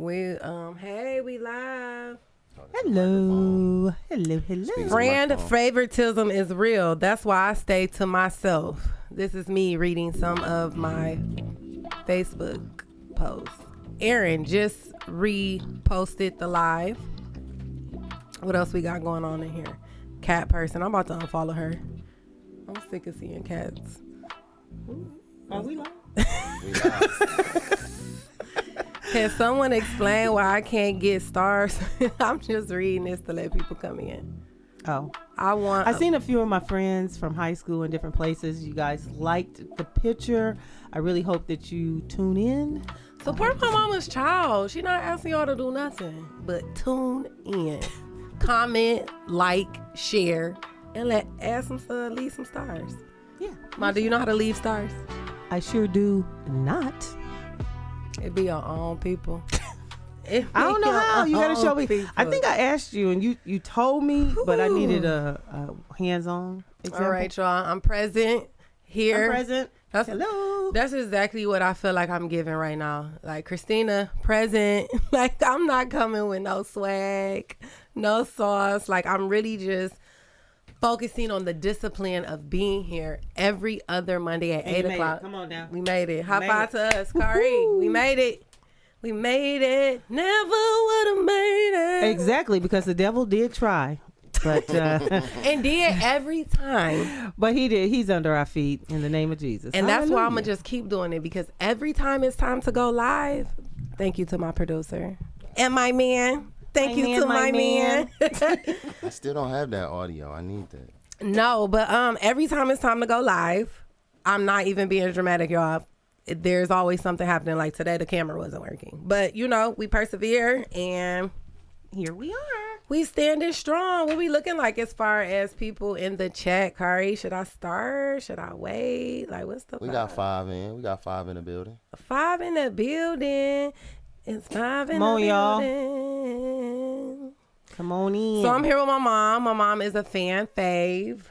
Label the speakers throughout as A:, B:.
A: Hey, we live.
B: Hello. Hello.
A: Brand favoritism is real. That's why I stay to myself. This is me reading some of my Facebook posts. Erin just reposted the live. What else we got going on in here? Cat person. I'm about to unfollow her. I'm sick of seeing cats.
B: Are we live?
C: We live.
A: Can someone explain why I can't get stars? I'm just reading this to let people come in.
B: Oh.
A: I've
B: seen a few of my friends from high school in different places. You guys liked the picture. I really hope that you tune in.
A: Support my mama's child. She not asking y'all to do nothing, but tune in, comment, like, share, and leave some stars.
B: Yeah.
A: Ma, do you know how to leave stars?
B: I sure do not.
A: It be your own people.
B: I don't know how. You gotta show me.
A: People.
B: I think I asked you and you told me, but I needed a hands-on example.
A: All right, y'all. I'm present here.
B: I'm present. Hello.
A: That's exactly what I feel like I'm giving right now. Like, Christina, present. Like, I'm not coming with no swag, no sauce. Like, I'm really just focusing on the discipline of being here every other Monday at 8 o'clock.
B: Come on now.
A: We made it. High
B: Made
A: five
B: it.
A: to us, Kari. We made it. We made it. Never would have made it.
B: Exactly, because the devil did try. But
A: And did every time.
B: but he did. He's under our feet in the name of Jesus.
A: And that's why I'm
B: Hallelujah.
A: going to just keep doing it, because every time it's time to go live, thank you to my producer and my man. Thank you to my man.
C: I still don't have that audio. I need that.
A: No, but every time it's time to go live, I'm not even being dramatic, y'all. There's always something happening. Like today, the camera wasn't working. But, we persevere, and
B: Here we are.
A: we standing strong. What we looking like as far as people in the chat, Kari? Should I start? Should I wait? Like, what's the
C: We
A: vibe?
C: got 5 in. We got 5 in the building.
A: 5 in the building. It's 5 in
B: Come on,
A: the
B: y'all.
A: building.
B: Come on in.
A: So I'm here with my mom. My mom is a fan fave.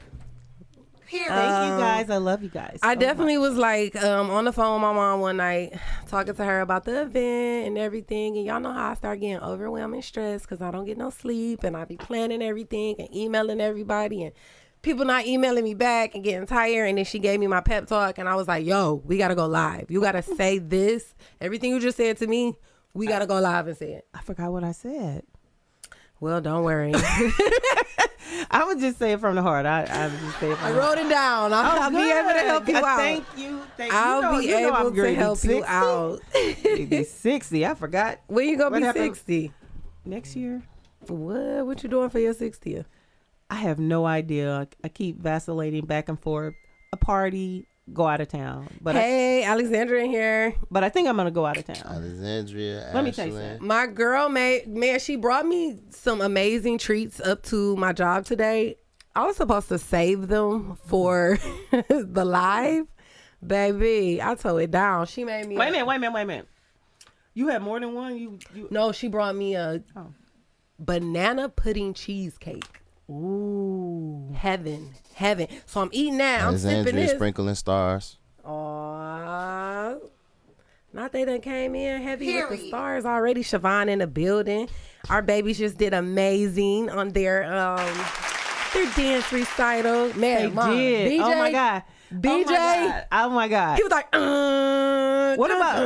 B: Thank you guys. I love you guys.
A: I
B: so
A: definitely
B: much.
A: was like on the phone with my mom one night, talking to her about the event and everything. And y'all know how I start getting overwhelmed and stressed because I don't get no sleep, and I be planning everything and emailing everybody, and people not emailing me back and getting tired. And then she gave me my pep talk, and I was like, yo, we got to go live. You got to say this. Everything you just said to me, we got to go live and say it.
B: I forgot what I said.
A: Well, don't worry.
B: I would just say it from the heart. I would just say it from
A: I
B: the heart.
A: wrote it down. I'll be able to help you out.
B: Thank you.
A: I'll be able to help you out.
B: Maybe 60. I forgot.
A: When you gonna
B: What
A: be
B: happened?
A: 60?
B: Next year.
A: What you doing for your 60th?
B: I have no idea. I keep vacillating back and forth. A party, go out of town. But
A: Hey, Alexandra in here.
B: I think I'm gonna go out of town.
C: Alexandria,
B: Let me tell you
C: Ashlyn.
B: something.
A: My girl, man, she brought me some amazing treats up to my job today. I was supposed to save them for the live. Baby, I tore it down. She made me...
B: Wait a minute. You had more than one? You
A: No, she brought me a banana pudding cheesecake.
B: Ooh.
A: Heaven. So I'm eating that. I'm sipping
C: Alexandria
A: this.
C: sprinkling stars.
A: Aww. Not they done came in heavy with the stars already. Siobhan in the building. Our babies just did amazing on their dance recital. Man,
B: They
A: Mom,
B: did.
A: BJ,
B: Oh my God.
A: BJ.
B: Oh my God.
A: He was like,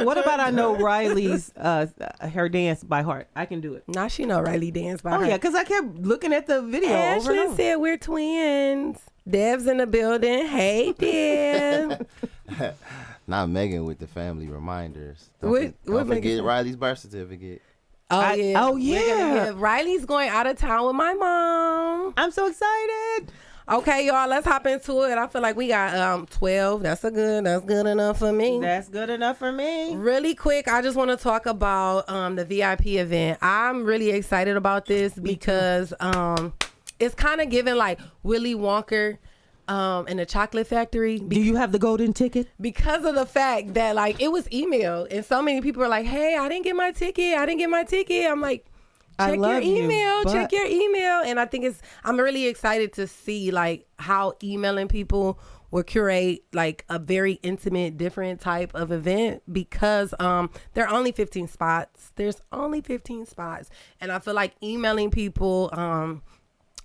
B: What about I know Riley's her dance by heart? I can do it.
A: Now she know Riley dance by
B: Oh
A: her.
B: yeah, because I kept looking at the video over and
A: Ashlyn
B: over.
A: said we're twins. Dev's in the building. Hey, Dev.
C: Not Megan with the family reminders. Don't,
A: What
C: don't
A: Megan
C: forget
A: say?
C: Riley's birth certificate.
A: Oh, yeah.
B: oh,
A: We're gonna
B: yeah.
A: give- Riley's going out of town with my mom.
B: I'm so excited.
A: Okay, y'all, let's hop into it. I feel like we got 12. That's good enough for me.
B: That's good enough for me.
A: Really quick, I just want to talk about the VIP event. I'm really excited about this because it's kind of giving like Willy Wonka in the Chocolate Factory.
B: Do you have the golden ticket?
A: Because of the fact that like it was emailed and so many people are like, hey, I didn't get my ticket. I'm like,
B: I
A: check your
B: love you,
A: email,
B: but-
A: check your email. And I think I'm really excited to see like how emailing people will curate like a very intimate, different type of event because there are only 15 spots. There's only 15 spots. And I feel like emailing people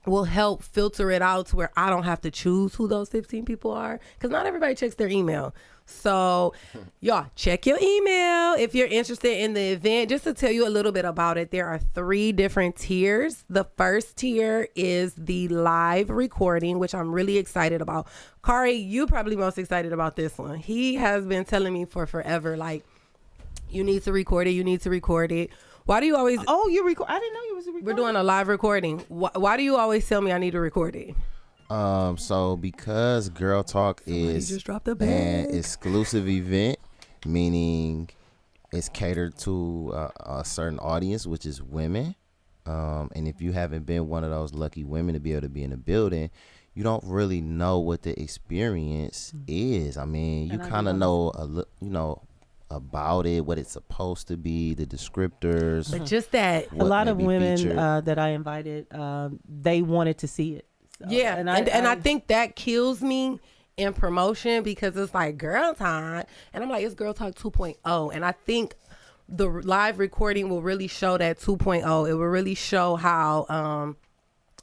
A: will help filter it out to where I don't have to choose who those 15 people are because not everybody checks their email. So y'all check your email if you're interested in the event. Just to tell you a little bit about it, there are 3 different tiers. The first tier is the live recording, which I'm really excited about. Kari, you probably most excited about this one. He has been telling me for forever, like, you need to record it. You need to record it. Why do you always...
B: Oh, you record? I didn't know you was recording.
A: We're doing a live recording. Why do you always tell me I need to record it?
C: So because Girl Talk is
A: just dropped a
C: an
A: bag.
C: exclusive event, meaning it's catered to a certain audience, which is women. And if you haven't been one of those lucky women to be able to be in the building, you don't really know what the experience is. I mean, you kind of know about it, what it's supposed to be, the descriptors.
A: But just that.
B: A lot of women
C: featured.
B: that I invited, they wanted to see it. So,
A: Yeah, and I think that kills me in promotion because it's like girl time, and I'm like, it's Girl Talk 2.0, and I think the live recording will really show that 2.0. It will really show how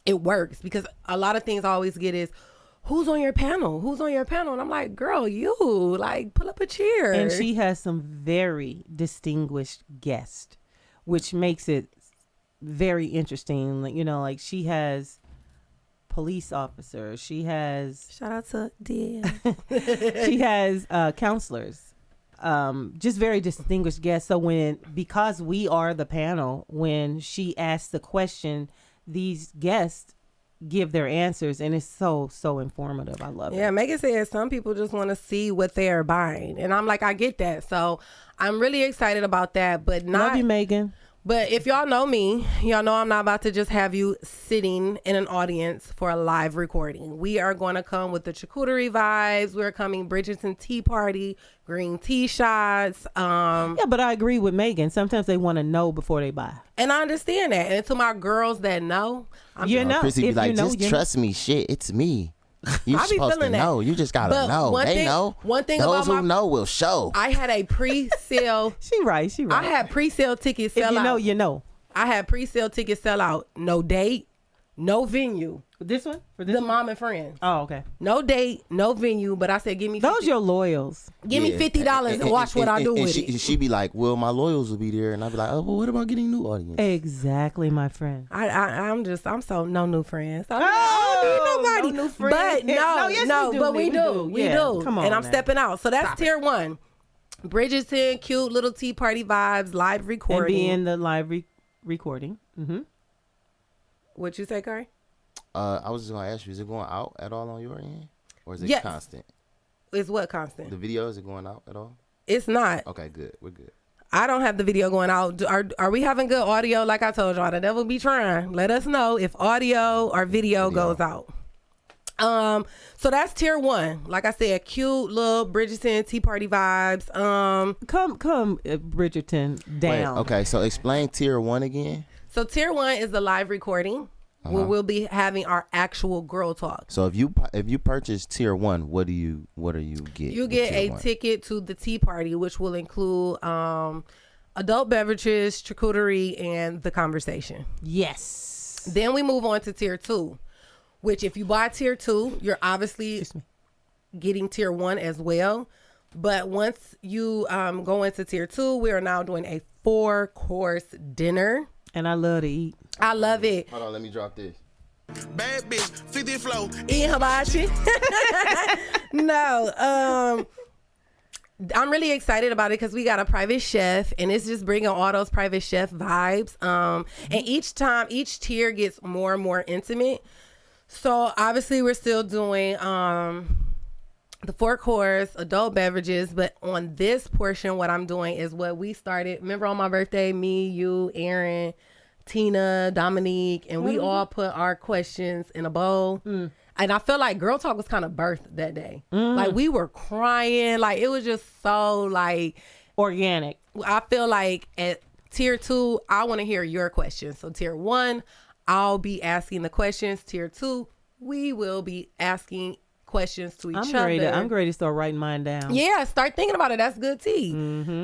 A: it works because a lot of things I always get is, who's on your panel? Who's on your panel? And I'm like, girl, you, like, pull up a chair.
B: And she has some very distinguished guests, which makes it very interesting. Like, you know, like she has police officers. She has...
A: Shout out to Dan.
B: she has counselors. Just very distinguished guests. So because we are the panel, when she asks the question, these guests give their answers, and it's so informative. I love it.
A: Yeah, Megan said some people just want to see what they are buying, and I'm like, I get that. So I'm really excited about that, but not...
B: Love you, Megan.
A: But if y'all know me, y'all know I'm not about to just have you sitting in an audience for a live recording. We are going to come with the charcuterie vibes. We're coming Bridgerton tea party, green tea shots.
B: Yeah, but I agree with Megan. Sometimes they want to know before they buy.
A: And I understand that. And to my girls that know,
C: Chrissy be like, just trust me, shit, it's me. You're supposed to know. You just gotta know. They know.
A: One thing
C: those
A: about
C: who know will show.
A: I had a pre-sale.
B: She right.
A: I had pre-sale tickets sell out.
B: If you know, you know.
A: I had pre-sale tickets sell out. No date, no venue.
B: This one? For this
A: the
B: one?
A: Mom and Friends.
B: Oh, okay.
A: No date, no venue, but I said, give me
B: those your loyals.
A: Give me $50 and watch what I do with it.
C: She be like, well, my loyals will be there, and I'd be like, oh, well, what about getting new audience?
B: Exactly, my friend.
A: I'm so no new friends. I
B: Oh,
A: don't need nobody.
B: no new friends.
A: But we do. We do.
B: Come on,
A: and I'm
B: now.
A: stepping out. So that's tier 1. Bridgerton, cute little tea party vibes, live recording.
B: And be in the live recording. Mm-hmm.
A: What you say, Kari?
C: I was just gonna ask you, is it going out at all on your end, or is it
A: Yes.
C: constant?
A: It's what constant?
C: The video, is it going out at all?
A: It's not.
C: Okay, good. We're good.
A: I don't have the video going out. Are we having good audio? Like I told y'all, the devil be trying. Let us know if audio or video goes out. So that's tier 1. Like I said, cute little Bridgerton tea party vibes.
B: Come, Bridgerton down.
C: Wait, okay, so explain tier 1 again.
A: So tier 1 is the live recording. Where we'll be having our actual Girl Talk.
C: So if you purchase tier 1, what do you get?
A: You get a ticket to the tea party, which will include adult beverages, charcuterie, and the conversation.
B: Yes.
A: Then we move on to tier 2, which if you buy tier 2, you're obviously getting tier 1 as well. But once you go into tier 2, we are now doing a 4-course dinner.
B: And I love to eat.
A: I love it.
C: Hold on, let me drop this.
D: Bad bitch, 50 flow.
A: Eating hibachi. No, I'm really excited about it because we got a private chef, and it's just bringing all those private chef vibes. And each tier gets more and more intimate. So obviously we're still doing the 4-course adult beverages, but on this portion, what I'm doing is what we started. Remember on my birthday, me, you, Aaron, Tina, Dominique, and we all put our questions in a bowl. And I feel like Girl Talk was kind of birthed that day. Like we were crying. Like it was just so like
B: organic.
A: I feel like at tier 2, I want to hear your questions. So tier 1, I'll be asking the questions. Tier 2, we will be asking questions to each other.
B: I'm ready to start writing mine down.
A: Yeah, start thinking about it. That's good tea.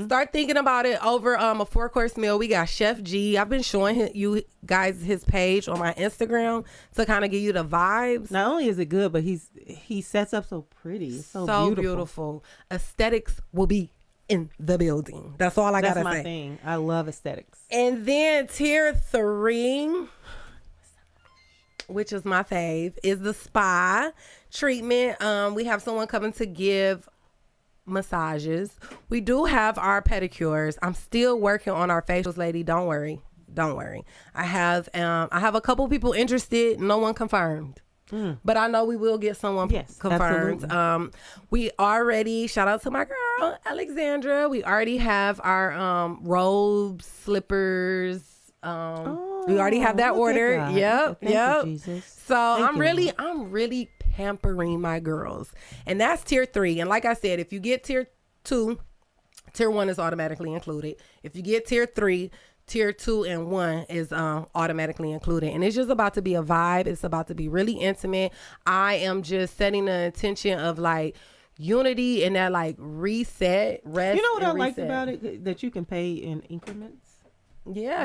A: Start thinking about it over a 4-course meal. We got Chef G. I've been showing you guys his page on my Instagram to kind of give you the vibes.
B: Not only is it good, but he sets up so pretty. It's so
A: beautiful. Aesthetics will be in the building. That's all I gotta say.
B: That's my thing. I love aesthetics.
A: And then tier 3, which is my fave, is the spa treatment. We have someone coming to give massages. We do have our pedicures. I'm still working on our facials, lady. Don't worry. I have a couple people interested. No one confirmed. But I know we will get someone confirmed.
B: Absolutely.
A: We already, shout out to my girl Alexandra. We already have our robes, slippers. We already have that ordered. Yep.
B: You,
A: so I'm really pampering my girls, and that's tier 3. And like I said, if you get tier 2, tier 1 is automatically included. If you get tier 3, tier 2 and 1 is automatically included. And it's just about to be a vibe. It's about to be really intimate. I am just setting the intention of like unity and that like reset, rest.
B: You know what I
A: reset.
B: liked about it? That you can pay in increments.
A: Yeah,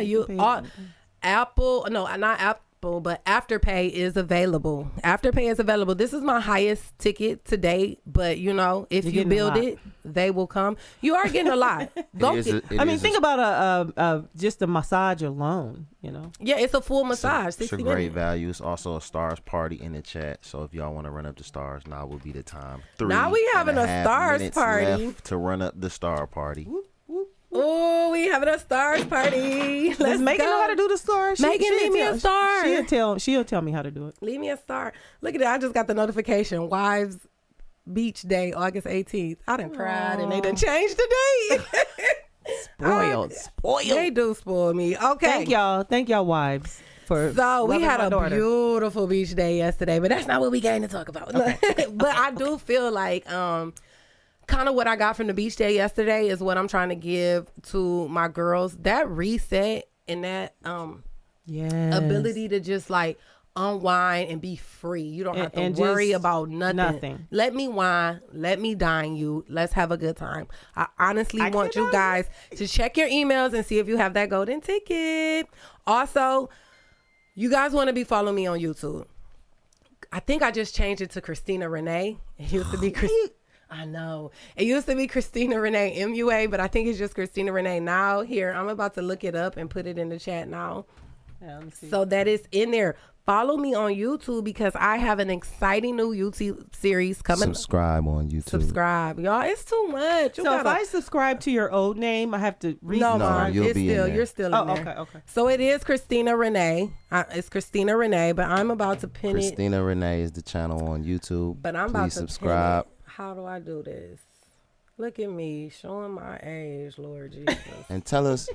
A: Apple, no, not Apple, but Afterpay is available. Afterpay is available. This is my highest ticket to date, but you know, if you build it, they will come. You are getting a lot.
B: Think about just a massage alone, you know.
A: Yeah, it's a full massage.
C: It's a great value. It's also a stars party in the chat. So if y'all want to run up the stars, now will be the time.
A: Now we having a stars party
C: left to run up the star party.
A: Oh, we having a stars party.
B: Does Megan know how to do the stars?
A: Megan, leave me a star.
B: She'll tell me how to do it.
A: Leave me a star. Look at that. I just got the notification. Wives Beach Day, August 18th. I done cried and they done changed the date.
B: Spoiled.
A: They do spoil me. Okay.
B: Thank y'all wives.
A: So we had a beautiful beach day yesterday, but that's not what we came to talk about. Okay. But I do feel like kind of what I got from the beach day yesterday is what I'm trying to give to my girls. That reset and that ability to just like unwind and be free. You don't have to worry about nothing. Let me whine. Let me dine you. Let's have a good time. I honestly want you guys to check your emails and see if you have that golden ticket. Also, you guys want to be following me on YouTube. I think I just changed it to Christina Renee. It used to be I know. It used to be Christina Renee MUA, but I think it's just Christina Renee now. Here, I'm about to look it up and put it in the chat now. Yeah, let me see. So that is in there. Follow me on YouTube because I have an exciting new YouTube series coming.
C: Subscribe on YouTube.
A: Subscribe, y'all. It's too much.
B: If I subscribe to your old name, I have to
A: No, you're still in there.
B: Okay.
A: So it is Christina Renee. It's Christina Renee, but I'm about to pin it.
C: Christina Renee is the channel on YouTube.
A: But I'm
C: Please
A: about to
C: subscribe.
A: Pin it. How do I do this? Look at me showing my age, Lord Jesus.
C: And tell us.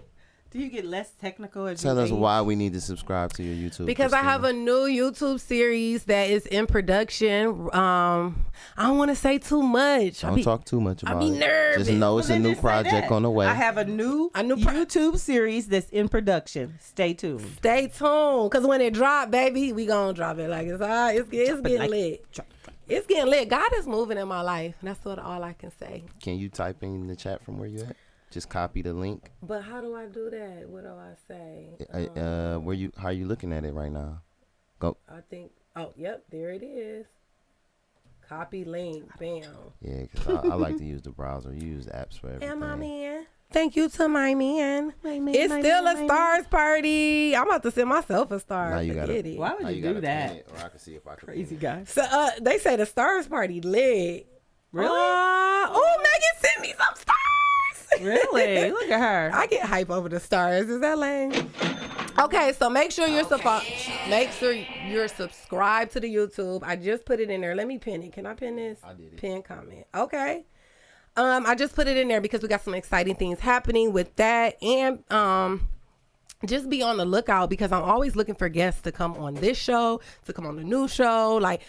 B: Do you get less technical as
C: Tell us why we need to subscribe to your YouTube.
A: Because
C: Christina.
A: I have a new YouTube series that is in production. I don't want to say too much.
C: Don't talk too much about it.
A: I be nervous.
C: Just know it's a new project on the way.
B: I have a new YouTube series that's in production. Stay tuned.
A: Stay tuned. Because when it drop, baby, we going to drop it. Like it's getting lit. It's getting lit. God is moving in my life. That's all I can say.
C: Can you type in the chat from where you at? Just copy the link.
A: But how do I do that? What do I say?
C: How are you looking at it right now? Go.
A: I think. Oh, yep. There it is. Copy link. Bam.
C: Yeah, because I like to use the browser. You use apps for everything.
A: And my man. Thank you to my man. It's still a stars party. I'm about to send myself a star.
C: Now you gotta,
B: why would you do that?
C: Or I can see if I can.
B: Crazy guy.
A: So they say the stars party lit.
B: Really?
A: Oh, Megan sent me some stars.
B: Really? Look at her.
A: I get hype over the stars. Is that lame? Okay, so make sure you're subscribed to the YouTube. I just put it in there. Let me pin it. Can I pin this?
C: I did it.
A: Pin comment. Okay. I just put it in there because we got some exciting things happening with that, and just be on the lookout because I'm always looking for guests to come on this show, to come on the new show. Like,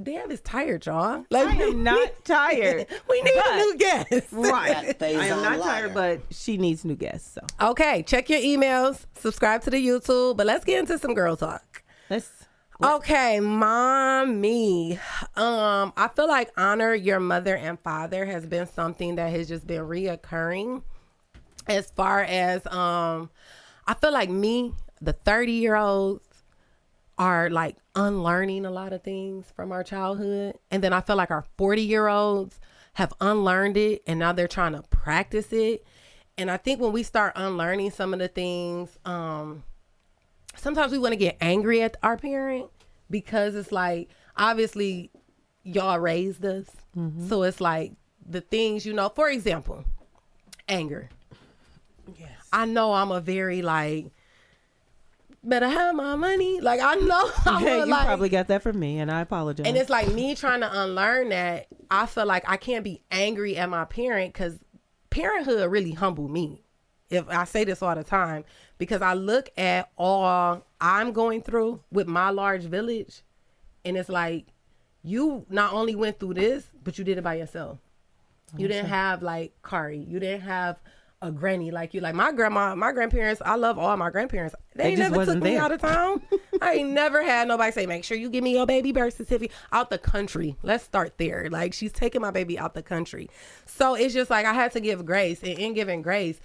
A: Dev is tired, y'all. Like,
B: I am not tired.
A: We need a new guest.
B: Right. I am not tired, but she needs new guests. So
A: okay, check your emails, subscribe to the YouTube, but let's get into some girl talk. Okay, mommy. I feel like honor your mother and father has been something that has just been reoccurring. As far as I feel like the 30-year-olds are like unlearning a lot of things from our childhood, and then I feel like our 40-year-olds have unlearned it and now they're trying to practice it. And I think when we start unlearning some of the things, sometimes we want to get angry at our parent because it's like, obviously y'all raised us. So it's like the things, for example, anger.
B: Yes.
A: I know I'm a very like, better have my money. Like, I know
B: You probably got that from me, and I apologize.
A: and it's like me trying to unlearn that. I feel like I can't be angry at my parent because parenthood really humbled me. If I say this all the time, because I look at all I'm going through with my large village, and it's like, you not only went through this, but you did it by yourself. You didn't have like Kari. You didn't have a granny like you. Like my grandma, my grandparents, I love all my grandparents. They ain't
B: just
A: never took
B: wasn't
A: me
B: there.
A: out of town. I ain't never had nobody say, make sure you give me your baby birth certificate out the country. Let's start there. Like, she's taking my baby out the country. So it's just like I had to give grace. And in giving grace,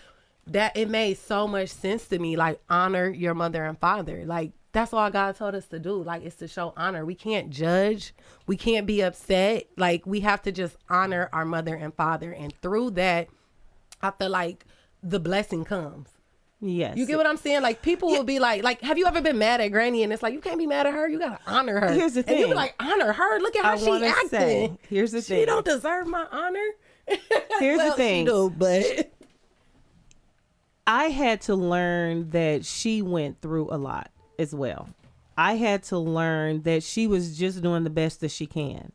A: that it made so much sense to me. Like, honor your mother and father. Like, that's all God told us to do. Like, it's to show honor. We can't judge. We can't be upset. Like, we have to just honor our mother and father. And through that, I feel like the blessing comes.
B: Yes.
A: You get what I'm saying? Like, people will be like, have you ever been mad at Granny? And it's like, you can't be mad at her. You got to honor her.
B: Here's the
A: And you be
B: thing.
A: like, honor her. Look at how she
B: wanna
A: acting.
B: say, here's the
A: She
B: thing.
A: don't deserve my honor.
B: Here's
A: Well,
B: the thing.
A: She do, but
B: I had to learn that she went through a lot as well. I had to learn that she was just doing the best that she can.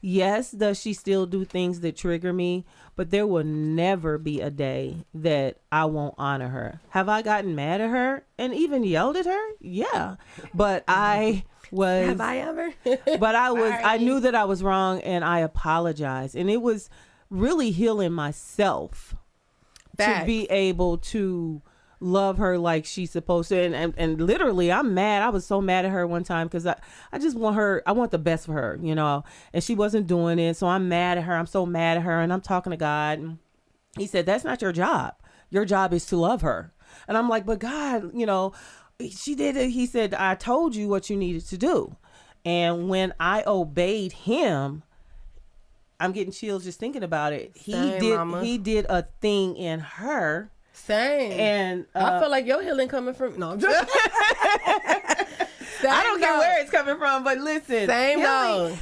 B: Yes, does she still do things that trigger me? But there will never be a day that I won't honor her. Have I gotten mad at her and even yelled at her? Yeah. But I was...
A: have I ever?
B: But I
A: Sorry.
B: knew that I was wrong, and I apologized. And it was really healing myself to
A: Facts.
B: be able to love her like she's supposed to. And literally, I'm mad. I was so mad at her one time because I just want her. I want the best for her, and she wasn't doing it. So I'm mad at her. I'm so mad at her. And I'm talking to God. And he said, that's not your job. Your job is to love her. And I'm like, but God, she did it. He said, I told you what you needed to do. And when I obeyed him, I'm getting chills just thinking about it.
A: Same, mama.
B: He did a thing in her.
A: Same.
B: And
A: I feel like your healing coming from... No, I'm just...
B: I don't care where it's coming from, but listen.
A: Same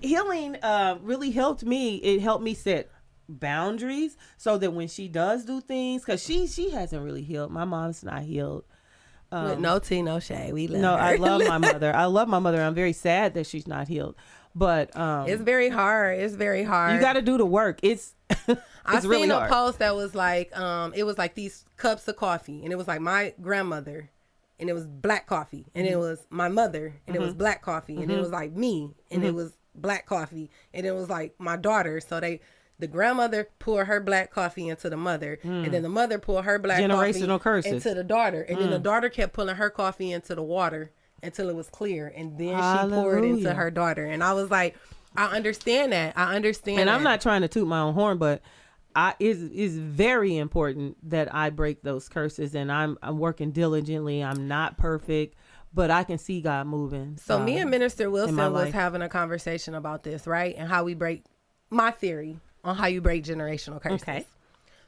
B: healing really helped me. It helped me set boundaries so that when she does do things, because she hasn't really healed. My mom's not healed.
A: With no tea, no shade. We love
B: No,
A: her.
B: I love my mother. I love my mother. I'm very sad that she's not healed. But
A: It's very hard. It's very hard.
B: you got to do the work. It's
A: I
B: really
A: seen a
B: hard.
A: post that was like, it was like these cups of coffee, and it was like my grandmother, and it was black coffee, and it was my mother, and it was black coffee, and it was like me, and it was black coffee, and it was like my daughter. So the grandmother poured her black coffee into the mother, and then the mother poured her black
B: Generational
A: coffee
B: curses.
A: into the daughter, and then the daughter kept pulling her coffee into the water until it was clear, and then she poured into
B: Hallelujah.
A: her daughter. And I was like, I understand that. I understand.
B: And
A: that.
B: I'm not trying to toot my own horn, but it's very important that I break those curses, and I'm working diligently. I'm not perfect, but I can see God moving.
A: So me and Minister Wilson
B: my
A: was
B: life.
A: having a conversation about this, right? And how we break, my theory on how you break generational curses.
B: Okay.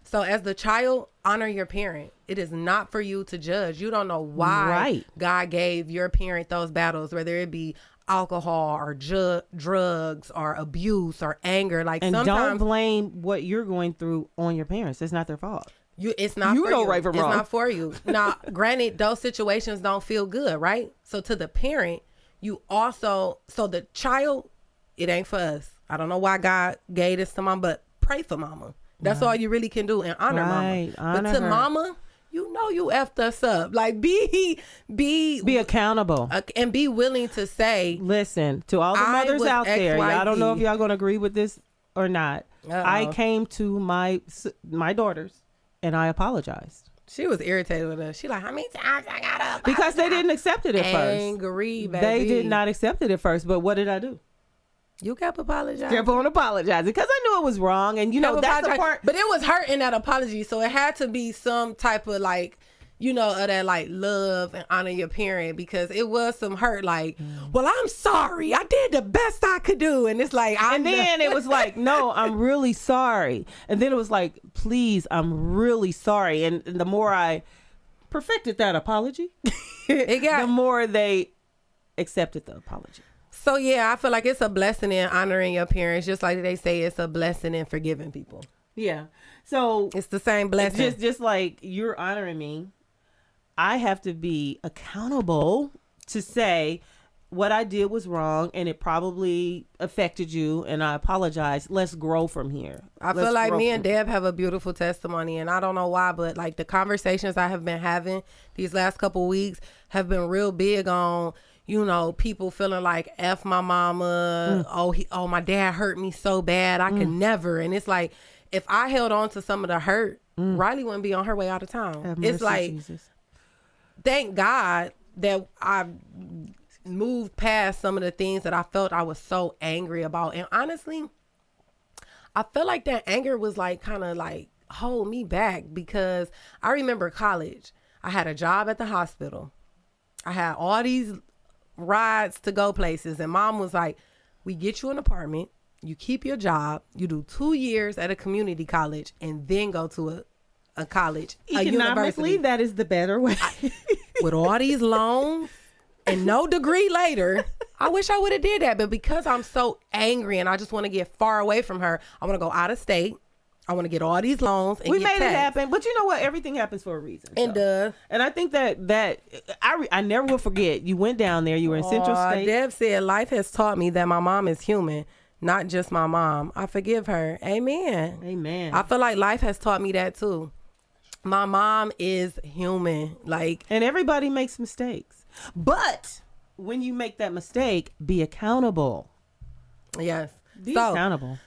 A: So as the child, honor your parent. It is not for you to judge. You don't know why
B: Right.
A: God gave your parent those battles, whether it be alcohol or drugs or abuse or anger. Like,
B: And don't
A: sometimes
B: blame what you're going through on your parents. It's not their fault.
A: it's not
B: You
A: for
B: know
A: you.
B: right from
A: it's
B: wrong.
A: not for you. Now, granted, those situations don't feel good, right? So to the parent, you also, so the child, it ain't for us. I don't know why God gave this to mom, but pray for mama. That's all you really can do, and honor
B: Right.
A: mama.
B: Honor
A: But to
B: her.
A: mama, you know you effed us up. Like, be
B: accountable.
A: and be willing to say,
B: Listen, to all the
A: I
B: mothers
A: was
B: out there, y'all don't know if
A: XYZ.
B: y'all gonna agree with this or not.
A: Uh-oh.
B: I came to my daughters and I apologized.
A: She was irritated with us. She like, how many times I gotta
B: Because they didn't accept it at first.
A: angry, baby.
B: They did not accept it at first. But what did I do?
A: You kept apologizing.
B: Kept on apologizing because I knew it was wrong, and you know
A: Kept
B: that's the
A: apologizing.
B: part.
A: But it was hurting that apology, so it had to be some type of like, you know, of that like love and honor your parent, because it was some hurt. Like, well, I'm sorry, I did the best I could do, and it's like,
B: And then it was like, no, I'm really sorry. And then it was like, please, I'm really sorry. And the more I perfected that apology,
A: it got
B: the more they accepted the apology.
A: So yeah, I feel like it's a blessing in honoring your parents, just like they say it's a blessing in forgiving people.
B: Yeah. So
A: It's the same blessing.
B: just like you're honoring me, I have to be accountable to say what I did was wrong and it probably affected you, and I apologize. Let's grow from here.
A: I feel like me and Deb have a beautiful testimony, and I don't know why, but like the conversations I have been having these last couple weeks have been real big on, you know, people feeling like F my mama. Oh, my dad hurt me so bad. I could never. And it's like, if I held on to some of the hurt, Riley wouldn't be on her way out of town.
B: Have
A: It's
B: mercy,
A: like,
B: Jesus.
A: thank God that I moved past some of the things that I felt I was so angry about. And honestly, I feel like that anger was like kind of like hold me back, because I remember college. I had a job at the hospital. I had all these rides to go places, and mom was like, we get you an apartment, you keep your job, you do 2 years at a community college, and then go to a college, a
B: Economically,
A: university.
B: that is the better way.
A: With all these loans and no degree later, I wish I would have did that. But because I'm so angry and I just want to get far away from her, I want to go out of state. I want to get all these loans and
B: We
A: get
B: made it
A: taxed.
B: happen, but you know what? Everything happens for a reason.
A: And
B: And I think that I never will forget. You went down there. You were in Central State.
A: Deb said, life has taught me that my mom is human, not just my mom. I forgive her. Amen.
B: Amen.
A: I feel like life has taught me that too. My mom is human. Like,
B: And everybody makes mistakes, but when you make that mistake, be accountable.
A: yes.
B: Be
A: So,
B: accountable.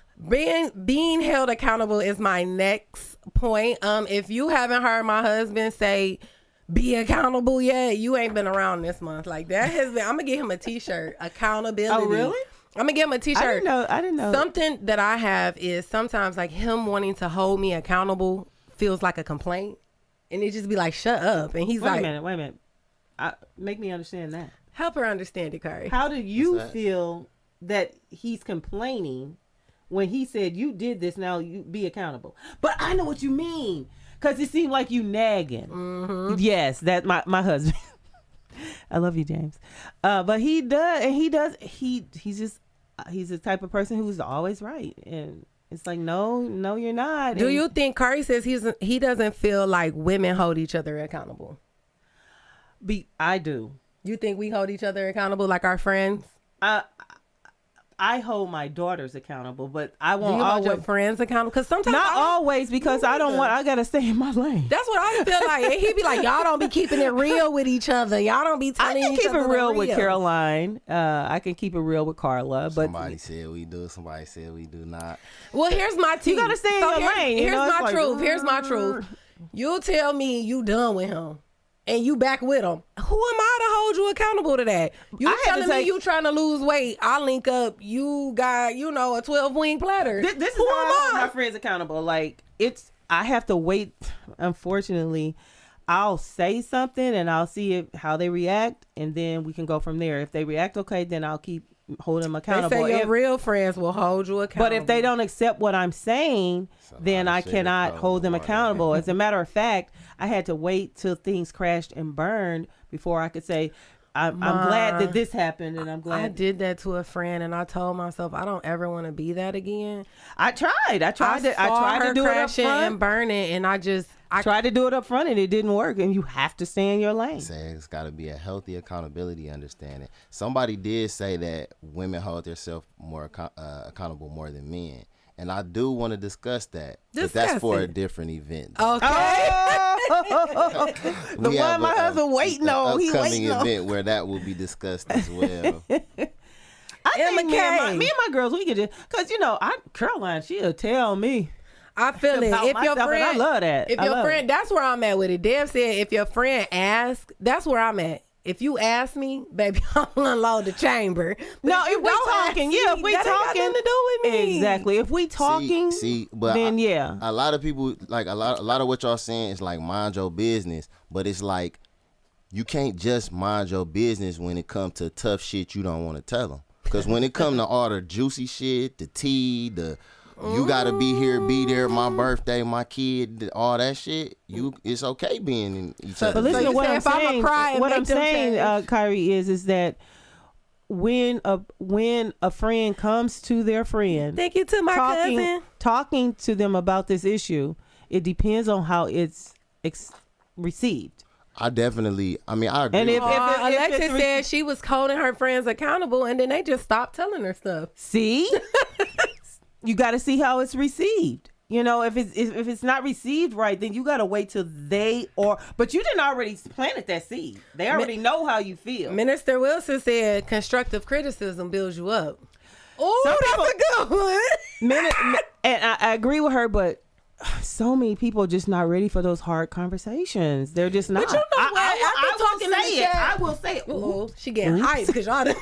A: Being held accountable is my next point. If you haven't heard my husband say be accountable yet, you ain't been around this month. Like, that has been, I'm gonna get him a t-shirt. Accountability.
B: Oh, really?
A: I'm gonna get him a t-shirt.
B: I didn't know.
A: Something that I have is sometimes like him wanting to hold me accountable feels like a complaint, and it just be like, shut up. And he's
B: Wait
A: like,
B: a minute. Make me understand that.
A: help her understand it, Curry.
B: How do you
C: What's that?
B: feel that he's complaining when he said you did this? Now you be accountable. But I know what you mean, because it seemed like you nagging.
A: Mm-hmm.
B: Yes, that my husband. I love you, James. But he does, and he's the type of person who's always right, and it's like no, you're not.
A: Do
B: And
A: you think Curry says he doesn't feel like women hold each other accountable?
B: I do.
A: You think we hold each other accountable like our friends?
B: I hold my daughters accountable, but I
A: Do
B: won't
A: you hold your
B: always.
A: friends accountable? Because sometimes
B: Not always, because I don't want. I gotta stay in my lane.
A: That's what I feel like. And he be like, y'all don't be keeping it real with each other. Y'all don't be
B: I
A: telling
B: can
A: each
B: keep
A: other
B: it
A: the
B: real with Caroline. I can keep it real with Carla. But
C: Somebody said we do. Somebody said we do not.
A: Well, here's my tea.
B: You gotta stay in your lane, you
A: Here's
B: know, it's
A: my
B: like,
A: truth. Here's my truth. You tell me you done with him, and you back with him. Who am I to hold you accountable to that? You
B: I had to
A: telling me
B: take-
A: you trying to lose weight? I link up. You got a 12-wing platter.
B: this is
A: Who
B: how I hold
A: am
B: my
A: I?
B: friends accountable. Like I have to wait. Unfortunately, I'll say something and I'll see how they react, and then we can go from there. If they react okay, then I'll keep holding them
A: They
B: accountable.
A: say your
B: If-
A: real friends will hold you accountable.
B: But if they don't accept what I'm saying, then I
C: shit
B: cannot
C: is
B: hold them
C: probably
B: accountable. As a matter of fact, I had to wait till things crashed and burned before I could say, I'm glad that this happened, and I'm
A: I
B: glad.
A: did that to a friend, and I told myself I don't ever want to be that again.
B: I tried
A: I
B: tried
A: saw
B: to
A: her
B: do it up
A: crashing and
B: front.
A: burning, and I
B: Tried to do it up front, and it didn't work. And you have to stay in your lane.
C: Say it's got to be a healthy accountability understanding. Somebody did say that women hold themselves more accountable more than men, and I do want to discuss that. But that's for a different event. though.
A: Okay.
B: The
C: We
B: one
C: have
B: my husband waiting on. He
C: upcoming
B: waiting on.
C: event where that will be discussed as well.
B: I think
A: Emma
B: me and
A: Kay.
B: my girls, we could just, because, Caroline, she'll tell me.
A: I feel it.
B: About
A: If your
B: myself, and
A: friend,
B: I love that.
A: If
B: I
A: your
B: love
A: friend, that's where I'm at with it. Dev said, if your friend asks, that's where I'm at. If you ask me, baby, I'm gonna unload the chamber. But
B: No,
A: you
B: if we
A: don't ask
B: talking,
A: me,
B: yeah, if we
A: that ain't got
B: talking,
A: nothing to do with me.
B: Exactly. If we talking,
C: but
B: then yeah.
C: a lot of people like a lot of what y'all saying is like mind your business, but it's like you can't just mind your business when it comes to tough shit you don't want to tell them. Because when it come to all the juicy shit, the tea, you gotta be here, be there, my birthday, my kid, all that shit. It's okay being in each other.
B: But listen
A: So
B: to
A: you
B: what
A: say
B: I'm
A: if I'ma
B: saying.
A: cry and
B: What
A: make
B: I'm
A: them
B: saying,
A: change?
B: Kyrie, is that when a friend comes to their friend,
A: Thank you to my cousin.
B: talking to them about this issue, it depends on how it's received.
C: I agree.
B: And if
A: Alexis
B: it's
A: said she was holding her friends accountable, and then they just stopped telling her stuff.
B: see, you got to see how it's received. You know, if it's not received right, then you got to wait till but you didn't already planted that seed. They already know how you feel.
A: Minister Wilson said constructive criticism builds you up. Oh,
B: Some
A: that's a good one.
B: And I agree with her, but so many people are just not ready for those hard conversations. They're just not.
A: But you know what?
B: I will say it.
A: Ooh, she getting hyped because y'all done.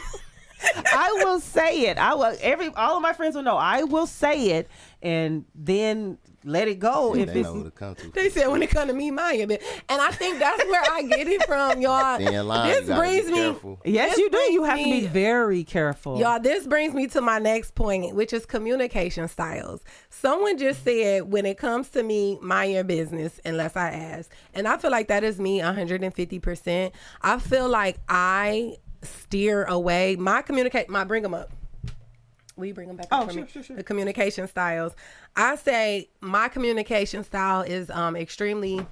B: I will say it. All of my friends will know. I will say it and then let it go. If
C: they
B: it's
C: know who to come to.
A: They said when it come to me, mind it. And I think that's where I get it from, y'all.
C: Stay in line,
A: This
C: you gotta
A: brings
C: be
A: me.
C: careful.
B: yes,
A: This
B: you do. You
A: brings
B: have to be
A: me-
B: very careful.
A: Y'all, this brings me to my next point, which is communication styles. Someone just said, when it comes to me, mind your business unless I ask. And I feel like that is me 150%. I feel like I steer away. Bring them up. Will you bring them back up for me?
B: Sure.
A: The communication styles. I say my communication style is extremely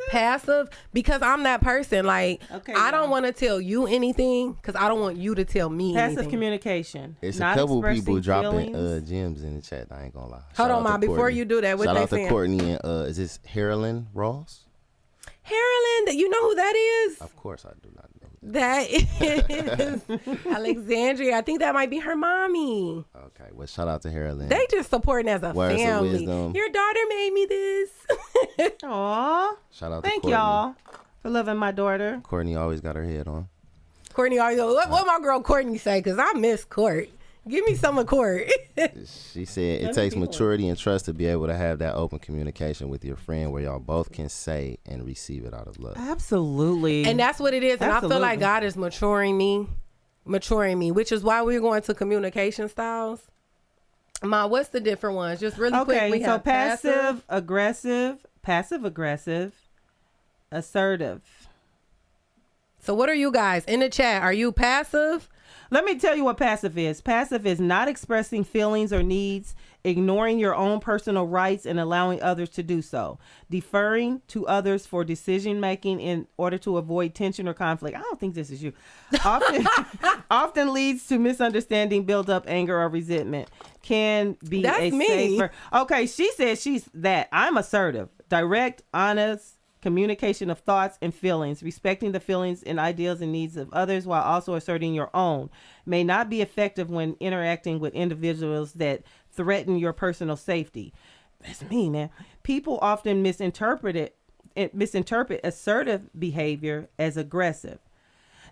A: passive because I'm that person. Like,
B: Okay,
A: I don't
B: y'all.
A: want to tell you anything because I don't want you to tell me
B: Passive
A: anything.
B: communication.
C: It's
B: Not
C: a couple
B: expressing
C: people dropping
B: feelings.
C: gems in the chat. I ain't gonna lie.
A: Hold
C: Shout
A: on,
C: out to
A: Ma, before
C: Courtney.
A: you do that, what
C: shout
A: they
C: out to
A: saying?
C: Courtney and is this Harlan Ross?
A: Harlan, you know who that is?
C: Of course, I do not know.
A: That is Alexandria. I think that might be her mommy.
C: Okay, well, shout out to Harlan.
A: They just supporting as a
C: Words of
A: family.
C: wisdom.
A: Your daughter made me this.
B: Aw.
C: Shout out
B: Thank
C: to Courtney.
B: y'all for loving my daughter.
C: Courtney always got her head on.
A: Courtney always goes, what my girl Courtney say? Because I miss Court. Give me some of Court.
C: She said it takes maturity and trust to be able to have that open communication with your friend where y'all both can say and receive it out of love.
B: Absolutely.
A: And that's what it is. And I feel like
B: Absolutely.
A: God is maturing me, which is why we're going to communication styles. Ma, what's the different ones? Just really quick.
B: Okay,
A: We
B: so
A: have passive.
B: passive aggressive, assertive.
A: So what are you guys in the chat? Are you passive?
B: Let me tell you what passive is. Passive is not expressing feelings or needs, ignoring your own personal rights and allowing others to do so, deferring to others for decision making in order to avoid tension or conflict. I don't think this is you. Often leads to misunderstanding, build up anger or resentment. Can be
A: That's
B: a
A: me.
B: safer. Okay, she said she's that. I'm assertive, direct, honest. Communication of thoughts and feelings, respecting the feelings and ideals and needs of others while also asserting your own, may not be effective when interacting with individuals that threaten your personal safety. That's me, man. People often misinterpret assertive behavior as aggressive.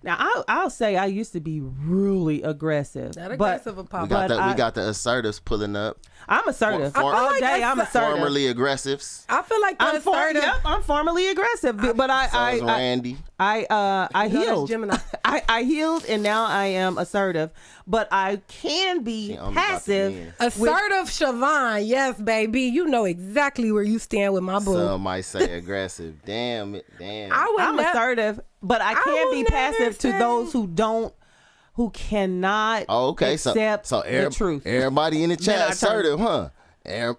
B: Now, I'll say I used to be really aggressive.
A: Not
B: but
A: aggressive,
C: We
A: Papa.
C: got,
B: But
C: we got the assertives pulling up.
B: I'm assertive.
C: For-
B: All
A: like
B: day, I'm assertive.
C: Formerly aggressives.
A: I feel like the assertive.
B: I'm formally aggressive, but
C: So is Randy.
B: I
A: No, that's
B: healed.
A: Gemini.
B: I healed and now I am assertive, but I can be
C: See, I'm about to
B: passive.
C: win.
A: Assertive Siobhan. Yes, baby. You know exactly where you stand with my boo.
C: Some might say aggressive. Damn it. Damn.
A: I would
B: I'm
A: never.
B: assertive, but I
A: will
B: can be
A: never
B: passive to
A: say-
B: those who cannot
C: Oh, okay.
B: accept
C: So
B: the truth.
C: Everybody in the
B: Then
C: chat
B: I turn-
C: assertive, huh?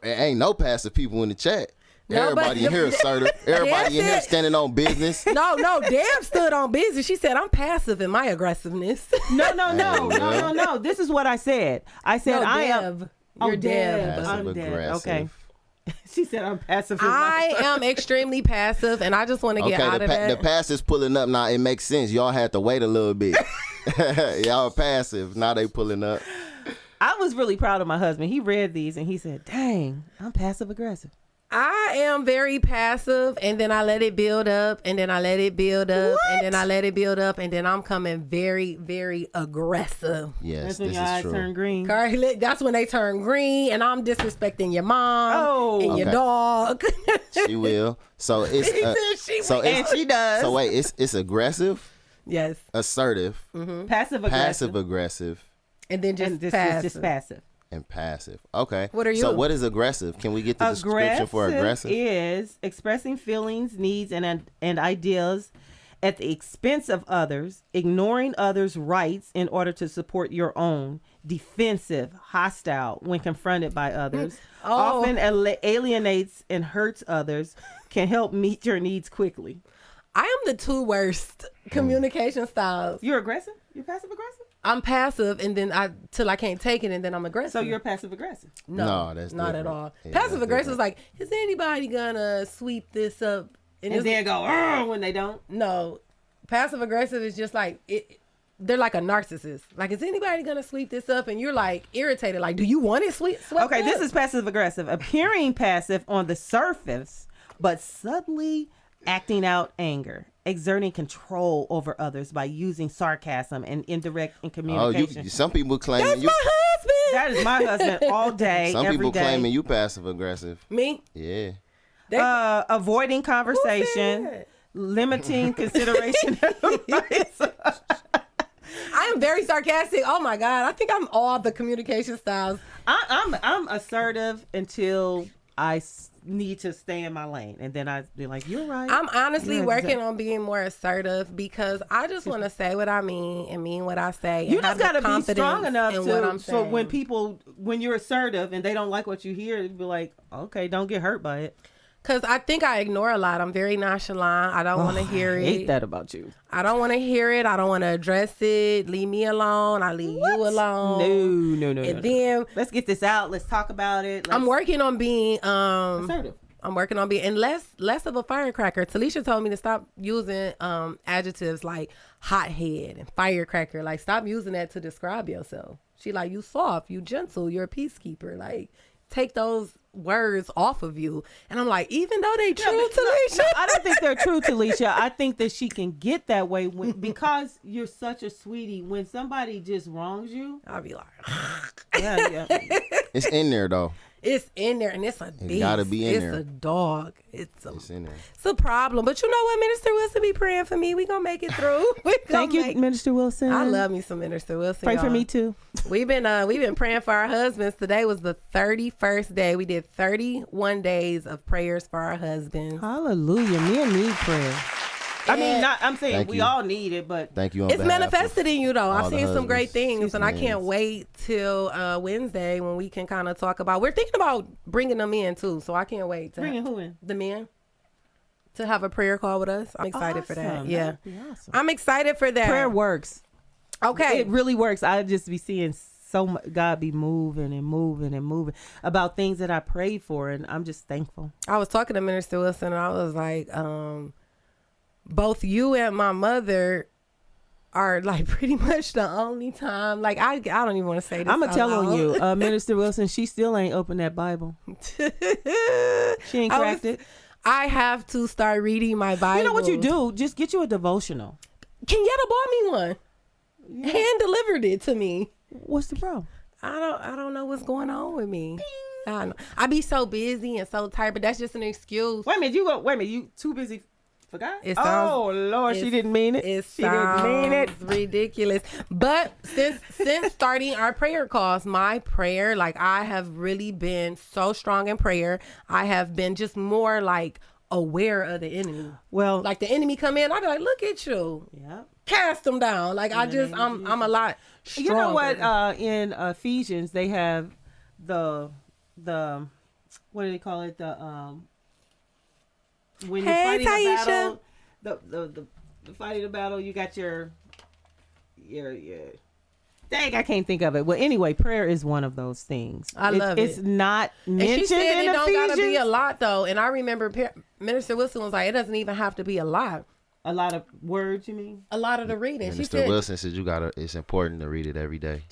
C: Ain't no passive people in the chat.
A: No, but-
C: Everybody in here assertive. Everybody in here
A: That's it.
C: standing on business.
A: No, Deb stood on business. She said, I'm passive in my aggressiveness.
B: No. This is what I said. I said
A: No,
B: I am.
A: Dev.
B: Oh,
A: You're Deb.
B: Dev.
C: Passive
B: I'm Dev.
C: aggressive.
B: Okay. She said I'm passive. in
A: I
B: my-
A: am extremely passive, and I just want to get out
C: Okay,
A: of
C: the
A: that.
C: pass is pulling up now. It makes sense. Y'all had to wait a little bit. Y'all passive. Now they pulling up.
B: I was really proud of my husband. He read these and he said, "Dang, I'm passive aggressive."
A: I am very passive, and then I let it build up, and then I let it build up, and then I let it build up, and then I'm coming very, very aggressive.
C: Yes,
B: That's when
C: this
B: your
C: is
B: eyes
C: true.
B: turn green.
A: That's when they turn green, and I'm disrespecting your mom and your
C: Okay.
A: dog.
C: She will. So it's
A: He said she
C: so
A: will.
C: it's,
B: And she does.
C: So wait, it's aggressive,
A: Yes,
C: assertive,
B: Passive aggressive.
C: passive aggressive,
A: and then just
B: And just
A: passive.
B: just passive.
C: and passive. Okay.
A: What are
C: So
A: you?
C: what is aggressive? Can we get the description for aggressive?
B: is expressing feelings, needs, and ideas at the expense of others, ignoring others' rights in order to support your own, defensive, hostile when confronted by others,
A: Oh.
B: often alienates and hurts others, can help meet your needs quickly.
A: I am the two worst communication styles.
B: You're aggressive? You're passive aggressive?
A: I'm passive, and then till I can't take it, and then I'm aggressive.
B: So you're passive aggressive.
C: No, that's
A: not
C: different.
A: at all.
C: Yeah,
A: Passive
C: that's
A: aggressive is
C: different.
A: like, is anybody gonna sweep this up?
B: And
A: it's-
B: then go, "Arr," when they don't.
A: no, passive aggressive is just like it. They're like a narcissist. Like, is anybody gonna sweep this up? And you're like irritated. Like, do you want it swept
B: Okay,
A: up?
B: this is passive aggressive, appearing passive on the surface, but subtly acting out anger, exerting control over others by using sarcasm and indirect in
C: Oh,
B: communication.
C: some people claiming
A: That's
C: you.
A: my husband.
B: That is my husband all day,
C: Some
B: every
C: people
B: day.
C: claiming you passive aggressive.
A: Me.
C: Yeah.
A: They,
B: Avoiding conversation,
A: said?
B: limiting consideration.
A: I am very sarcastic. Oh my god, I think I'm all the communication styles.
B: I'm assertive until I need to stay in my lane, and then I be like, "You're right."
A: I'm honestly
B: You're
A: working
B: exact-
A: on being more assertive because I just want to say what I mean and mean what I say. And
B: You
A: have
B: just gotta
A: the
B: be
A: confidence
B: strong enough
A: in what
B: to
A: I'm
B: so when
A: saying.
B: when you're assertive and they don't like what you hear, be like, "Okay, don't get hurt by it."
A: Because I think I ignore a lot. I'm very nonchalant. I don't want to hear
B: I
A: it.
B: hate that about you.
A: I don't want to hear it. I don't want to address it. Leave me alone. I leave you alone.
B: No.
A: And then
B: Let's get this out. Let's talk about it.
A: I'm working on being
B: assertive.
A: I'm working on being and less of a firecracker. Talisha told me to stop using adjectives like hothead and firecracker. Like, stop using that to describe yourself. She like, you soft, you gentle, you're a peacekeeper. Like, take those words off of you. And I'm like, even though they true, Talisha.
B: No, I don't think they're true, Talisha. I think that she can get that way because you're such a sweetie. When somebody just wrongs you,
A: I'll be like,
B: yeah.
C: It's in there though.
A: it's in there, and it's a beast.
C: gotta be in
A: it's
C: there.
A: a dog. It's
C: in there.
A: a problem. But you know what, Minister Wilson be praying for me. We gonna make it through.
B: Thank you, Minister Wilson.
A: I love me some Minister Wilson.
B: Pray for
A: y'all.
B: me too.
A: We've been praying for our husbands. Today was the 31st day. We did 31 days of prayers for our husbands.
B: Hallelujah. Men need prayer. I mean, I'm saying
C: Thank
B: we
C: you.
B: all need it, but
C: Thank you. On
A: It's
C: behalf of
A: manifested in you, though.
C: all
A: I've
C: the
A: seen some great
C: husbands.
A: things, and I can't
C: Yes.
A: wait till Wednesday when we can kind of talk about. We're thinking about bringing them in too, so I can't wait to
B: bringing who in?
A: the men to have a prayer call with us. I'm excited for that.
B: Awesome.
A: Yeah,
B: That'd be awesome.
A: I'm excited for that.
B: Prayer works.
A: Okay,
B: It really works. I just be seeing so much, God be moving and moving and moving about things that I prayed for, and I'm just thankful.
A: I was talking to Minister Wilson, and I was like, both you and my mother are like pretty much the only time. Like, I don't even want to say this.
B: I'm gonna
A: out
B: tell on
A: loud.
B: you, Minister Wilson. She still ain't opened that Bible. She ain't cracked it.
A: I have to start reading my Bible.
B: You know what you do? Just get you a devotional.
A: Kenyatta bought me one. Hand delivered it to me.
B: What's the problem?
A: I don't know what's going on with me. I don't know. I be so busy and so tired, but that's just an excuse.
B: Wait a minute. You too busy for God?
A: It sounds-
B: Oh Lord, she
A: It's-
B: didn't mean it.
A: It
B: She didn't mean it.
A: sounds ridiculous. But since starting our prayer calls, my prayer, like, I have really been so strong in prayer. I have been just more like aware of the enemy.
B: Well,
A: Like, the enemy come in, I be like, look at you.
B: yeah.
A: Cast them down. Like, I'm a lot stronger.
B: You know what? In Ephesians, they have the what do they call it? When you're
A: Hey,
B: fighting a
A: Taisha.
B: battle, the fighting a battle, you got your. Dang, I can't think of it. Well, anyway, prayer is one of those things.
A: I love
B: It's
A: it.
B: not
A: And
B: mentioned
A: she said
B: in
A: it don't
B: Ephesians.
A: gotta be a lot though. And I remember Minister Wilson was like, it doesn't even have to be a lot.
B: A lot of words, you mean?
A: A lot of the reading. She
C: Minister
A: said
C: Wilson said it's important to read it every day.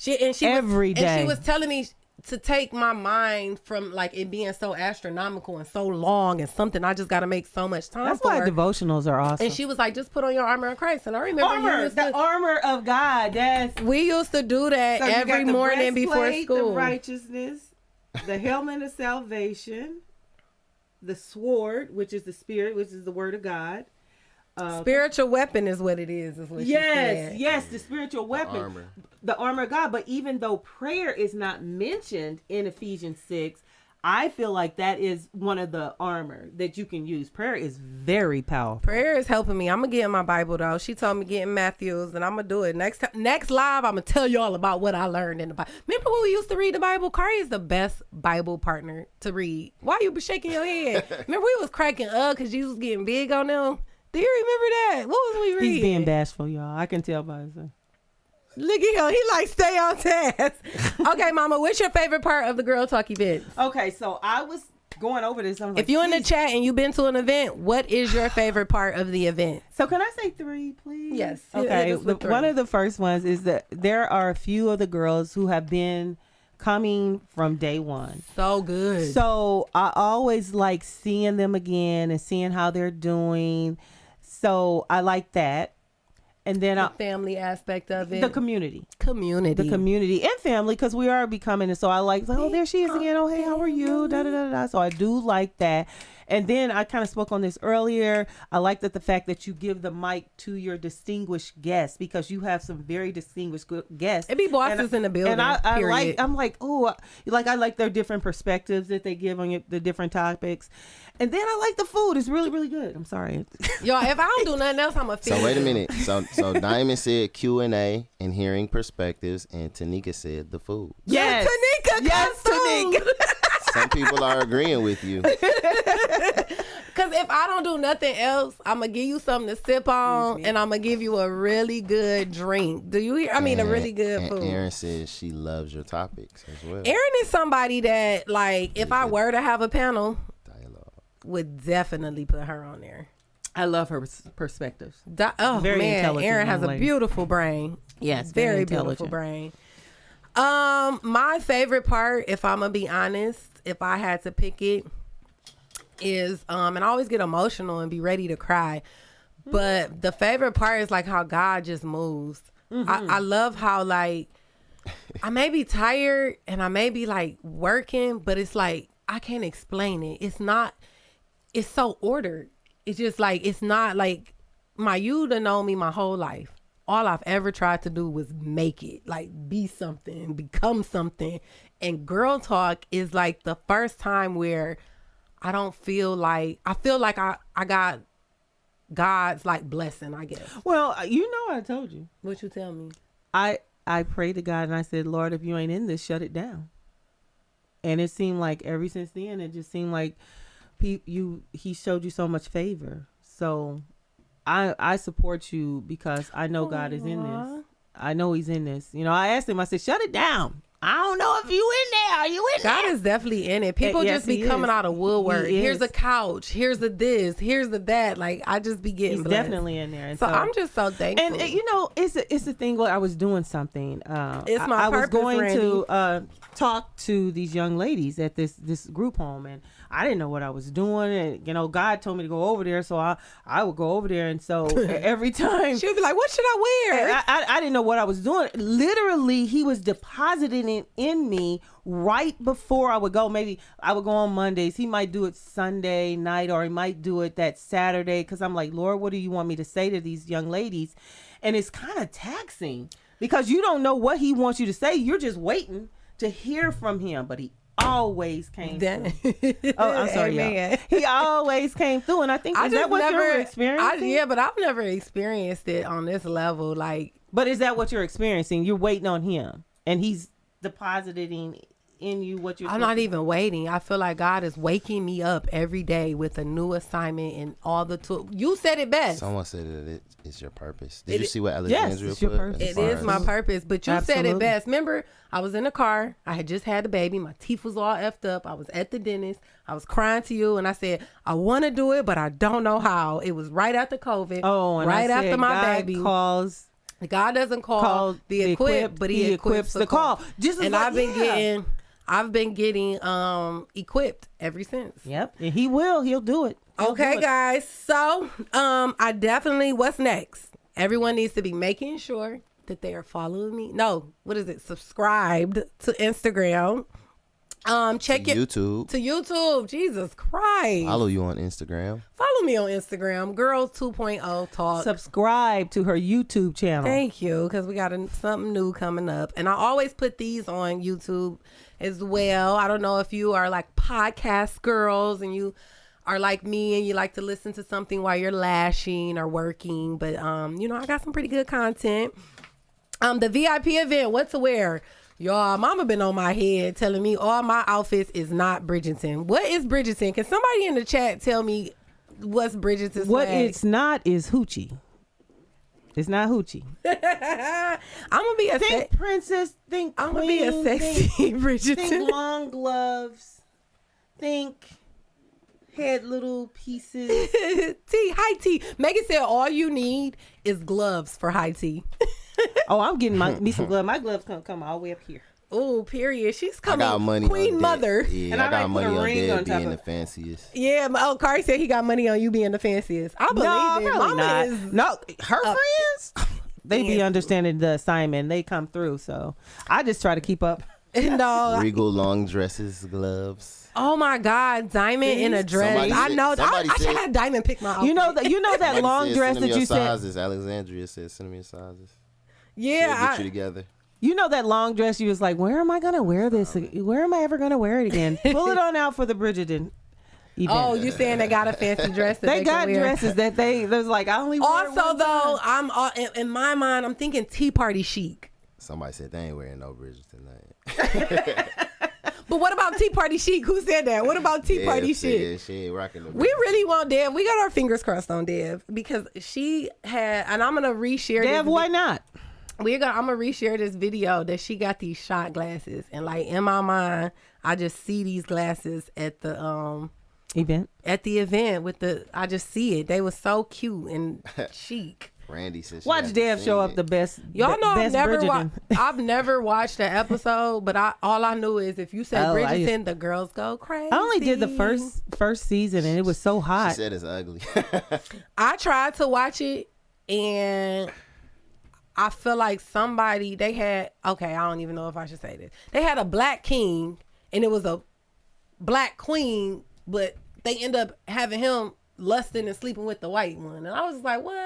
B: Every day.
A: And she was telling me to take my mind from like it being so astronomical and so long and something I just got to make so much time
B: That's
A: for.
B: why devotionals are awesome.
A: And she was like, just put on your armor of Christ. And I remember
B: armor of God. Yes.
A: we used to do that
B: So you
A: every
B: got the
A: morning before
B: breastplate,
A: school.
B: The righteousness, the helmet of salvation, the sword, which is the spirit, which is the word of God.
A: Spiritual weapon is what it is what she said.
B: Yes, the spiritual weapon, the armor of God. But even though prayer is not mentioned in Ephesians 6, I feel like that is one of the armor that you can use. Prayer is very powerful.
A: Prayer is helping me. I'm gonna get in my Bible though. She told me get in Matthew's, and I'm gonna do it next live. I'm gonna tell y'all about what I learned in the Bible. Remember when we used to read the Bible? Kari is the best Bible partner to read. Why you shaking your head? Remember we was cracking up because you was getting big on them. Do you remember that? What was we reading?
B: He's being bashful, y'all. I can tell by his.
A: Look at him. He like stay on task. Okay, Mama, what's your favorite part of the Girl Talk event?
B: Okay, so I was going over this. I was
A: If you're in the chat and you've been to an event, what is your favorite part of the event?
B: So can I say 3, please?
A: Yes.
B: Okay.
A: Hit us with 3.
B: One of the first ones is that there are a few of the girls who have been coming from day one.
A: So good.
B: So I always like seeing them again and seeing how they're doing. So I like that. And then
A: the family aspect of it.
B: The community
A: Community.
B: and family, because we are becoming. And so I like, oh, there she is again. Oh, hey, how are you? Da, da, da, da. So I do like that. And then I kind of spoke on this earlier. I like that the fact that you give the mic to your distinguished guests, because you have some very distinguished guests.
A: It be bosses in the building.
B: And I
A: period.
B: I'm like, oh, I like their different perspectives that they give on the different topics. And then I like the food. It's really, really good. I'm sorry.
A: Y'all, if I don't do nothing else, I'm a
C: So wait a minute. So Diamond said Q&A and hearing perspectives, and Tanika said the food.
A: Yes, Tanika.
B: Yes, Tanika.
C: Some people are agreeing with you.
A: Because if I don't do nothing else, I'm going to give you something to sip on, and I'm going to give you a really good drink. Do you hear? I mean, a really good food.
C: Erin says she loves your topics as well.
A: Erin is somebody that, like, if I were to have a panel, would definitely put her on there.
B: I love her perspectives.
A: Oh,
B: Very
A: man.
B: intelligent
A: Erin has
B: young
A: a
B: lady.
A: beautiful brain.
B: Yes,
A: very
B: intelligent.
A: beautiful brain. My favorite part, if I'm gonna be honest, if I had to pick it, is and I always get emotional and be ready to cry, but the favorite part is like how God just moves. I love how, like, I may be tired and I may be like working, but it's like I can't explain it. It's so ordered. It's just like, it's not like you to know me my whole life. All I've ever tried to do was make it, like, be something, become something. And Girl Talk is like the first time where I feel like I got God's like blessing, I guess.
B: Well, you know, I told you.
A: What you tell me?
B: I prayed to God and I said, Lord, if you ain't in this, shut it down. And it seemed like ever since then, it just seemed like he showed you so much favor. So I support you because I know God is in this. I know he's in this. You know, I asked him, I said, shut it down. I don't know if you in there. Are you in there?
A: God is definitely in it. People
B: Yes,
A: just be
B: he
A: coming
B: is.
A: out of woodwork.
B: He
A: Here's
B: is.
A: a couch. Here's a this. Here's the that. Like, I just be getting
B: He's
A: blessed.
B: definitely in there. And
A: So I'm just so thankful.
B: And you know, it's the thing where I was doing something.
A: It's my
B: I was
A: purpose,
B: going
A: Randy.
B: to talk to these young ladies at this group home, and I didn't know what I was doing. And you know, God told me to go over there, so I would go over there. And so every time
A: she would be like, "What should I wear?"
B: I didn't know what I was doing. Literally, he was depositing it in me right before I would go. Maybe I would go on Mondays. He might do it Sunday night, or he might do it that Saturday. Because I'm like, Lord, what do you want me to say to these young ladies? And it's kind of taxing because you don't know what he wants you to say. You're just waiting to hear from him. But he always came through. Oh, I'm sorry, y'all. He always came through. And I think, is that what you're experiencing?
A: Yeah, but I've never experienced it on this level. Like,
B: but is that what you're experiencing? You're waiting on him, and he's depositing in you what you're
A: I'm not even waiting. I feel like God is waking me up every day with a new assignment and all the tools. You said it best.
C: Someone said that it's your purpose. Did you see what Alexandria
B: it's your
C: put?
B: purpose.
C: as
A: It
C: far
A: is
C: as-
A: my purpose, but you said
B: Absolutely.
A: it best. Remember, I was in the car. I had just had the baby. My teeth was all effed up. I was at the dentist. I was crying to you, and I said, I want to do it, but I don't know how. It was right after COVID.
B: Oh, and
A: right
B: I said,
A: after my
B: God
A: baby.
B: calls
A: God doesn't call the equipped, but he equips the call.
B: Just as
A: And
B: like,
A: I've been getting equipped ever since.
B: Yep, and he will. He'll do it. He'll
A: Okay,
B: do it.
A: guys. So, I definitely, what's next? Everyone needs to be making sure that they are following me. No, what is it? Subscribed to Instagram. Check it
C: YouTube.
A: to YouTube. Jesus Christ.
C: Follow you on Instagram.
A: Follow me on Instagram. Girls 2.0 Talk.
B: Subscribe to her YouTube channel.
A: Thank you, because we got something new coming up. And I always put these on YouTube as well. I don't know if you are like podcast girls and you are like me and you like to listen to something while you're lashing or working. But, I got some pretty good content. The VIP event, what to wear. Y'all, mama been on my head telling me all my outfits is not Bridgerton. What is Bridgerton? Can somebody in the chat tell me what's Bridgerton?
B: What it's not is hoochie. It's not hoochie.
A: I'm gonna be a
B: Think princess. Think
A: I'm
B: queen.
A: gonna be a sexy
B: Think
A: Bridgerton.
B: long gloves. Think had little pieces.
A: High tea. Megan said all you need is gloves for high tea.
B: Oh, I'm getting me some gloves. My gloves come all the way up here.
A: Oh, period. She's
C: I
A: coming.
C: got money
A: Queen
C: on
A: mother.
C: Dad. Yeah,
B: And
C: I
B: I
C: got
B: might put
C: money
B: a
C: on
B: ring
C: Dad
B: on top
C: being
B: of-
C: the fanciest.
A: Yeah, Kari said he got money on you being the fanciest. I believe
B: No,
A: it.
B: probably
A: Mama
B: not.
A: is
B: No, her friends. They be
A: fancy.
B: understanding the assignment. They come through. So I just try to keep up.
A: no.
C: Regal long dresses, gloves.
A: Oh my God, Diamond in a dress.
C: Somebody
A: I
C: said-
A: know.
C: somebody
A: I should
C: said-
A: have Diamond pick my outfit.
B: You know that
C: Somebody
B: long
C: said,
B: dress
C: send them
B: that
C: your
B: you said.
C: sizes. Alexandria said, send them your sizes. She'll
A: Yeah,
C: get you together.
B: You know that long dress. You was like, where am I gonna wear this? Where am I ever gonna wear it again? Pull it on out for the Bridgerton event.
A: Oh, you saying they got a fancy dress that
B: they
A: they
B: got
A: can wear.
B: dresses that there's like I only wear it
A: Also,
B: one
A: though,
B: time.
A: in my mind, I'm thinking tea party chic.
C: Somebody said they ain't wearing no bridges tonight.
A: But what about tea party chic? Who said that? What about tea party chic?
C: She ain't rocking the
A: We really want Dev. We got our fingers crossed on Dev because she had, and I'm gonna reshare.
B: Dev,
A: this
B: why not?
A: I'm gonna reshare this video that she got these shot glasses, and like in my mind, I just see these glasses at the event with the. I just see it. They were so cute and chic.
C: Randy said she
B: Watch
C: had to
B: Dev
C: sing
B: show
C: it.
B: up the best.
A: Y'all know
B: best Bridgerton.
A: I've never watched the episode, but all I knew is if you said
B: Oh,
A: Bridgerton, the girls go crazy.
B: I only did the first season and it was so
C: She
B: hot.
C: said it's ugly.
A: I tried to watch it and I feel like they had, okay, I don't even know if I should say this. They had a black king and it was a black queen, but they end up having him lusting and sleeping with the white one. And I was like, what?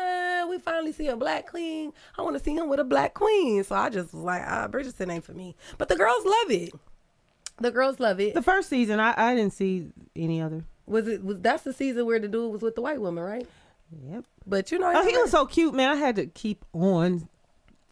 A: We finally see a black queen. I want to see him with a black queen. So I just was like, Bridgerton ain't for me. But the girls love it. The girls love it.
B: The first season, I didn't see any other.
A: That's the season where the dude was with the white woman, right?
B: Yep.
A: But you know,
B: Oh, he was so cute, man. I had to keep on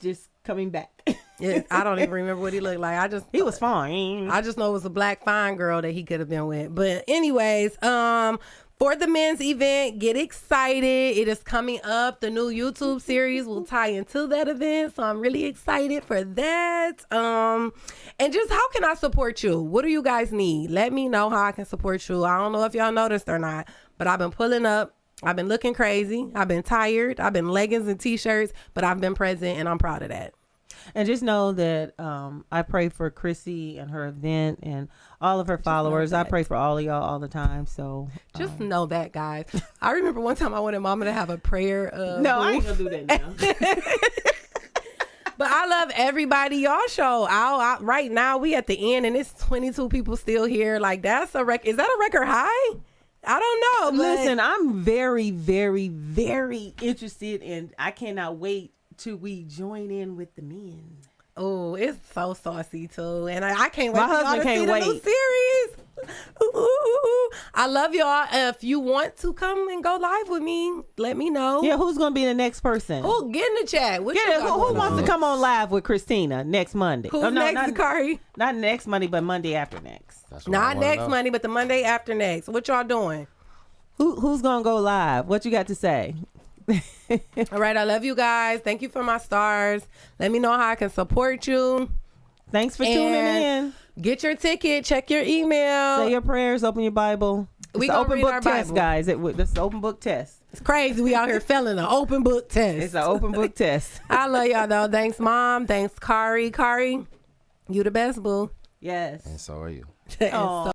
B: just coming back.
A: yeah, I don't even remember what he looked like.
B: He was fine.
A: I just know it was a black fine girl that he could have been with. But anyways, for the men's event, get excited. It is coming up. The new YouTube series will tie into that event. So I'm really excited for that. And just how can I support you? What do you guys need? Let me know how I can support you. I don't know if y'all noticed or not, but I've been pulling up. I've been looking crazy. I've been tired. I've been leggings and t-shirts, but I've been present and I'm proud of that.
B: And just know that I pray for Chrissy and her event and all of her followers. I pray for all of y'all all the time. So
A: Just know that, guys. I remember one time I wanted Mama to have a prayer.
B: no, I ain't gonna do that now.
A: But I love everybody. Y'all show out. Right now, we at the end, and it's 22 people still here. Like, that's a record. Is that a record high? I don't know. But
B: Listen, I'm very, very, very interested, and I cannot wait till we join in with the men.
A: oh, it's so saucy, too. And I can't wait
B: My
A: for y'all
B: husband
A: to see
B: can't
A: the
B: wait.
A: new series. Ooh. I love y'all. If you want to come and go live with me, let me know.
B: Yeah, who's gonna be the next person?
A: Who get in the chat? What
B: Yeah,
A: you got
B: who
A: going
B: wants
A: on?
B: to come on live with Christina next Monday?
A: Who's
B: Oh, no,
A: next,
B: not,
A: Zakari?
B: not next Monday, but Monday after next.
C: That's what I
A: Not
C: wanna
A: next
C: know.
A: Monday, but the Monday after next. What y'all doing?
B: Who's gonna go live? What you got to say?
A: All right, I love you guys. Thank you for my stars. Let me know how I can support you.
B: Thanks for tuning in.
A: Get your ticket. Check your email.
B: Say your prayers. Open your Bible. It's
A: We
B: an
A: gonna
B: open
A: read
B: book
A: our
B: test,
A: Bible.
B: guys. That's the open book test.
A: It's crazy. We out here failing an open book test.
B: It's an open book test.
A: I love y'all though. Thanks, Mom. Thanks, Kari. Kari, you the best, boo.
B: Yes.
C: And so are you.
A: And
B: Aw.
A: so